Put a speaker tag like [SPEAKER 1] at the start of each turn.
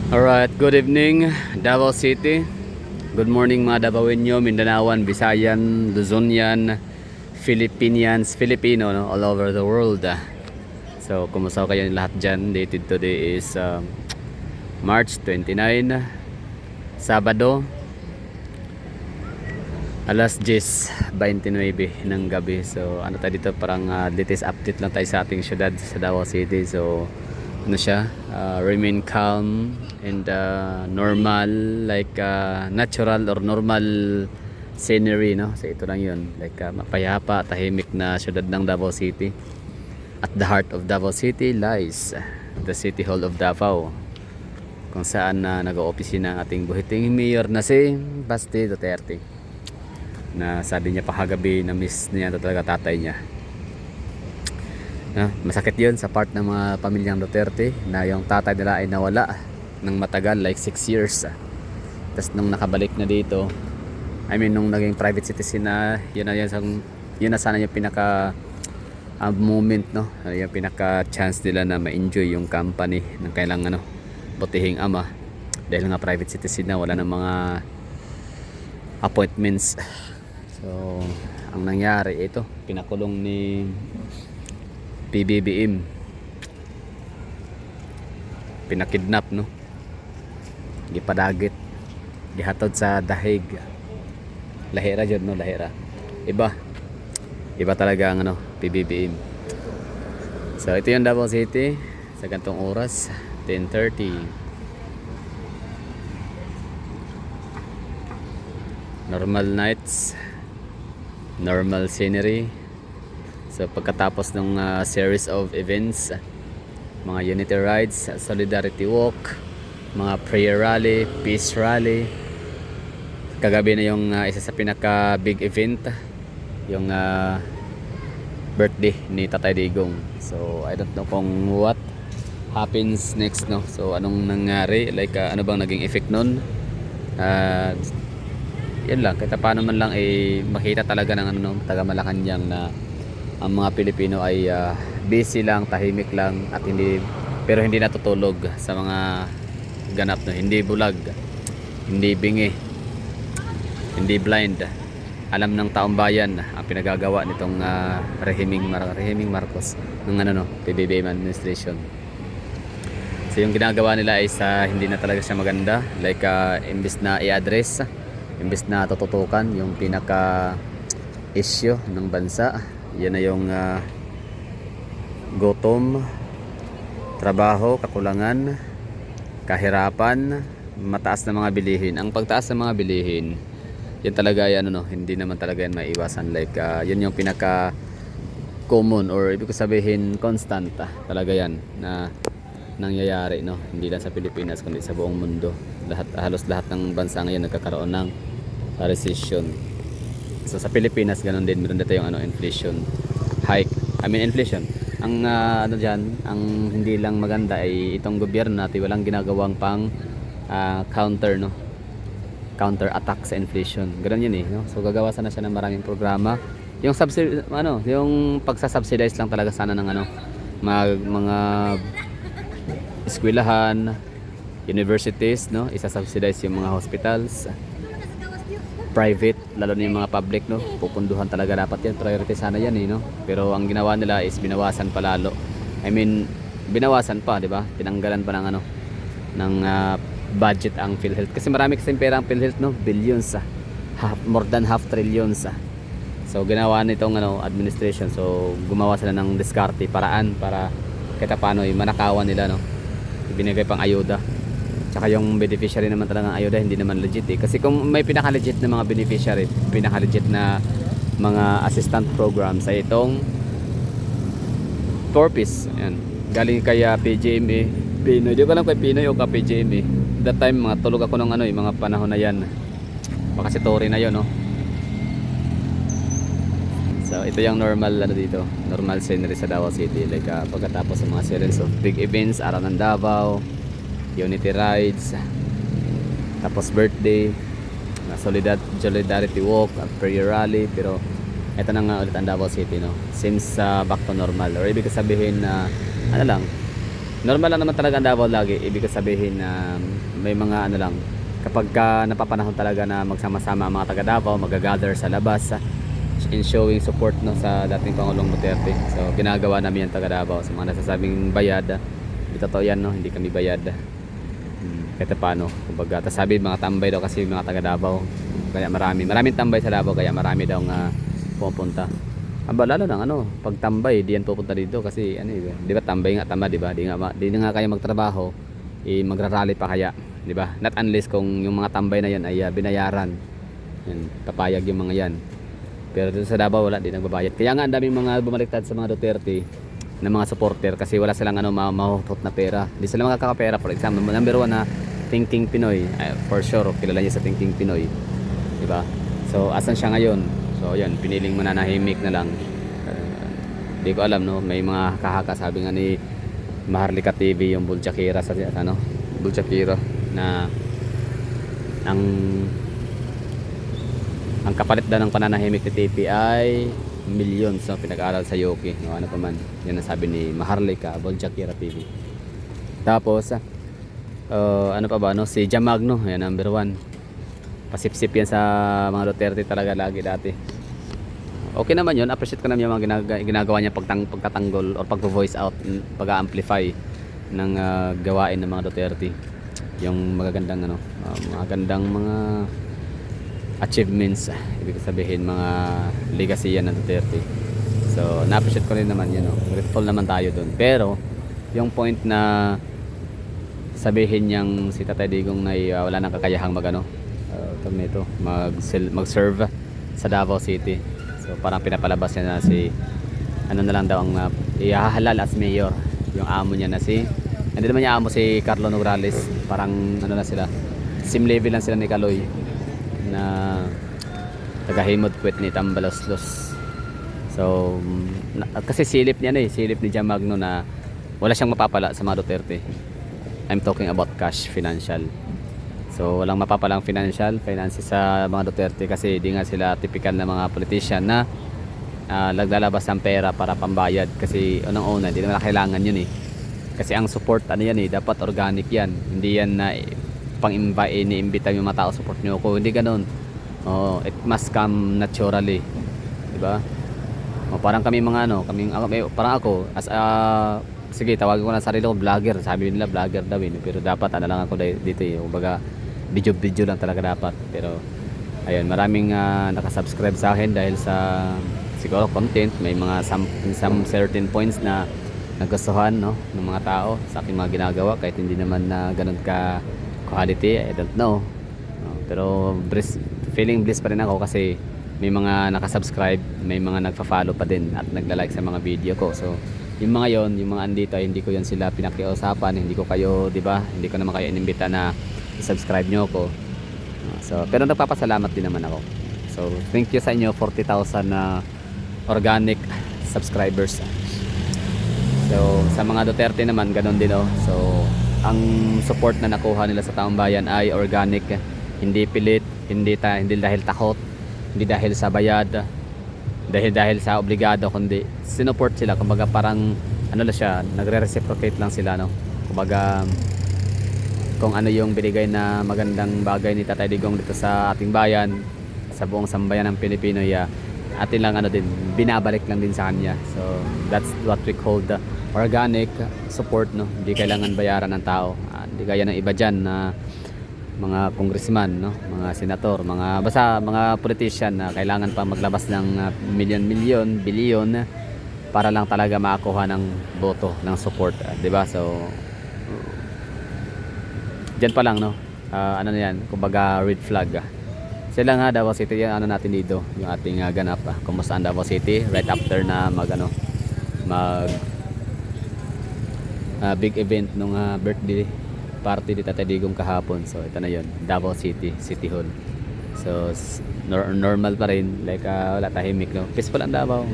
[SPEAKER 1] Alright, good evening Davao City. Good morning mga Davaoenyo, Mindanaoan, Visayan, Luzonian, Filipinians, Filipino, no? All over the world. So, kumusta kayo lahat dyan? Dated today is March 29, Sabado, alas 10:29 ng gabi. So, ano tayo dito, parang latest update lang tayo sa ating syudad sa Davao City. So, ano siya, remain calm and normal, like natural or normal scenery, no? So ito lang yun, like mapayapa, tahimik na syudad ng Davao City. At the heart of Davao City lies the City Hall of Davao, kung saan nag-oopisina ang ating buhiting mayor na si Basti Duterte, na sabi niya pakagabi na miss niya talaga tatay niya. Masakit yun sa part ng mga pamilyang Duterte na yung tatay nila ay nawala ng matagal, like 6 years. Tapos nung nakabalik na dito, nung naging private citizen na, yun na sana yung pinaka moment, no? Yung pinaka chance nila na ma-enjoy yung company ng kailang butihing ama, dahil nga private citizen na, wala ng mga appointments. So ang nangyari, ito pinakulong ni PBBM, pinakidnap, no? Gipadagit, gihatod sa dahig. Lahira jud, no? Lahira. Iba talaga ang PBBM. So ito yung Davao City sa gantong oras, 10:30. Normal nights, normal scenery. So pagkatapos ng series of events, mga unity rides, solidarity walk, mga prayer rally, peace rally, kagabi na yung isa sa pinaka big event, yung birthday ni Tatay Digong. So I don't know kung what happens next, no? So anong nangyari, like ano bang naging effect nun. Yan lang, kahit paano man lang makita talaga ng taga Malacanang na ang mga Pilipino ay busy lang, tahimik lang, at pero hindi natutulog sa mga ganap, no? Hindi bulag, hindi bingi, hindi blind. Alam ng taong bayan ang pinagagawa nitong Rehiming Marcos ng PBBM administration. So yung ginagawa nila ay hindi na talaga siya maganda, like imbes na i-address, imbes na tututukan yung pinaka issue ng bansa. Yan na yung gutom, trabaho, kakulangan, kahirapan, mataas na mga bilihin. Ang pagtaas ng mga bilihin, yan talaga hindi naman talaga yan maiwasan. Like yan yung pinaka common, or ibig sabihin constant talaga yan na nangyayari, no? Hindi lang sa Pilipinas kundi sa buong mundo. Halos lahat ng bansa ngayon nagkakaroon ng recession. So sa Pilipinas ganun din, meron dito yung inflation hike. Inflation. Ang ang hindi lang maganda ay itong gobyerno natin walang ginagawang pang counter, no? Counter attack sa inflation. Ganun yun, no? So gagawa sana siya ng maraming programa. Yung yung pagsa-subsidize lang talaga sana ng mga eskwelahan, universities, no? Isa-subsidize yung mga hospitals, private, lalo na yung mga public, no? Pupunduhan talaga dapat yan, priority sana yan, no? Pero ang ginawa nila is binawasan pa lalo. Binawasan pa, di ba? Tinanggalan pa ng budget ang PhilHealth, kasi marami kasing pera ang PhilHealth, no? Billions, more than half trillions. So ginawa nitong administration, so gumawa sila ng diskarte, paraan para kahit paano manakawan nila, no? Ibinigay pang ayuda. Tsaka yung beneficiary naman talaga ng ayuda hindi naman legit, kasi kung may pinaka-legit na mga beneficiary, pinaka-legit na mga assistant programs ay itong Torpis. Ayan, galing kay PGMA Pinoy. Di ko alam kay Pinoy o kay PGMA. That time mga tulog ako ng mga panahon na yan, baka si Tori na yon, no? So ito yung normal dito, normal scenery sa Davao City, like pagkatapos ng mga series of big events, araw ng Davao, unity rides, tapos birthday, solidarity walk at prayer rally. Pero ito na nga ulit ang Davao City, no? Seems back to normal, or ibig sabihin na Normal lang naman talaga ang Davao lagi. Ibig sabihin na may mga ano lang, kapag napapanahon talaga na magsama-sama ang mga taga Davao, magagather sa labas in showing support no sa dating Pangulong Duterte. So ginagawa namin yan taga Davao sa mga nasasabing bayad. Hindi totoo yan, no, hindi kami bayad. Kahit paano, kumbaga, tas sabi mga tambay daw kasi mga taga Davao. Kaya maraming tambay sa Davao, kaya marami daw nga pupunta. Aba, lalo ng ano, pag tambay, di yan pupunta dito kasi ano, di ba tambay nga, tama, di ba? Di nga kayo magtrabaho, magrarally pa kaya, di ba? Not unless kung yung mga tambay na yan ay binayaran. Yan, papayag yung mga yan. Pero dito sa Davao wala, di nagbabayad. Kaya nga ang daming mga bumaliktad sa mga Duterte na mga supporter kasi wala silang ano mahuhot na pera. Hindi sila makakapera. For example, number 1 na Thinking Pinoy, for sure kilala niya sa Thinking Pinoy, di ba? So asan siya ngayon? So yan, piniling mananahimik na lang. Di ko alam, no, may mga kahaka sabi nga ni Maharlika TV yung Bulchakira sa ano, Bulchakira na ang kapalit daw ng pananahimik ni TP ay millions. So pinag-aral sa Yoki, no, ano pa man. Yan ang sabi ni Maharlika Bulchakira TV. Tapos ano pa ba, no, si Jamagno, yan number 1. Pasipsip yan sa mga Duterte talaga lagi dati. Okay naman yun, appreciate ko naman yung mga ginagawa niya pagtatanggol or pag-voice out, pag-amplify ng gawain ng mga Duterte. Yung magagandang ano, magagandang mga achievements, ibig sabihin mga legacy yan ng Duterte. So na-appreciate ko rin naman yun, no? Grateful naman tayo dun. Pero yung point na sabihin niyang si Tatay Digong na wala nang kakayahang mag-serve sa Davao City. So parang pinapalabas niya na si ano na lang daw ang ihahalal as mayor yung amo niya na si, hindi naman niya amo si Carlo Nograles, parang ano na sila, same level lang sila ni Kaloy na taga-Himod Puwet ni Tambaloslos. So kasi silip niya silip ni Jamagno na wala siyang mapapala sa mga Duterte. I'm talking about cash, financial. So walang mapapalang finances sa mga Duterte kasi di nga sila typical na mga politician na naglalabas ng pera para pambayad kasi unang-una hindi naman kailangan yun kasi ang support ano yan dapat organic yan, hindi yan na iniimbita yung mga tao support nyo ako, hindi ganun. It must come naturally, di ba? Parang kami mga ano, parang ako as sige, tawagin ko na sarili ko vlogger, sabi nila vlogger daw pero dapat ano lang ako dito kumbaga video lang talaga dapat. Pero ayun, maraming nakasubscribe sa akin dahil sa siguro content, may mga some certain points na nagustuhan, no, ng mga tao sa aking mga ginagawa kahit hindi naman na ganun ka quality, I don't know, no, pero feeling bliss pa rin ako kasi may mga nakasubscribe, may mga nagfa-follow pa din at nagla-like sa mga video ko. So yung mga yon, yung mga andito, hindi ko yan sila pinakiusapan, hindi ko kayo, di ba, hindi ko naman kayo inimbita na i-subscribe nyo ako. So pero nagpapasalamat din naman ako. So thank you sa inyo 40,000 na organic subscribers. So sa mga Duterte naman ganun din So ang support na nakuha nila sa taong bayan ay organic, hindi pilit, hindi dahil takot, hindi dahil sa bayad, dahil sa obligado, kundi sinuport sila. Kumbaga parang ano lang siya, nagre-reciprocate lang sila, no. Kumbaga kung ano yung binigay na magandang bagay ni Tatay Digong dito sa ating bayan, sa buong sambayan ng Pilipino, atin lang ano din, binabalik lang din sa kanya. So that's what we call the organic support, no. Hindi kailangan bayaran ng tao, hindi kaya ng iba dyan na mga congressman, no, mga senator, mga politician na kailangan pa maglabas ng milyon, bilyon para lang talaga makakuha ng boto, ng support, di ba? So diyan pa lang, no, ano na yan, kumbaga red flag. Sila nga Davao City, yung ano natin dito, yung ating ganap, kumusta ang Davao City right after na mag big event nung birthday party ni Tatay Digong kahapon. So ito na yon, Davao City, City Hall. So normal pa rin, like wala, tahimik, no, peaceful ang Davao.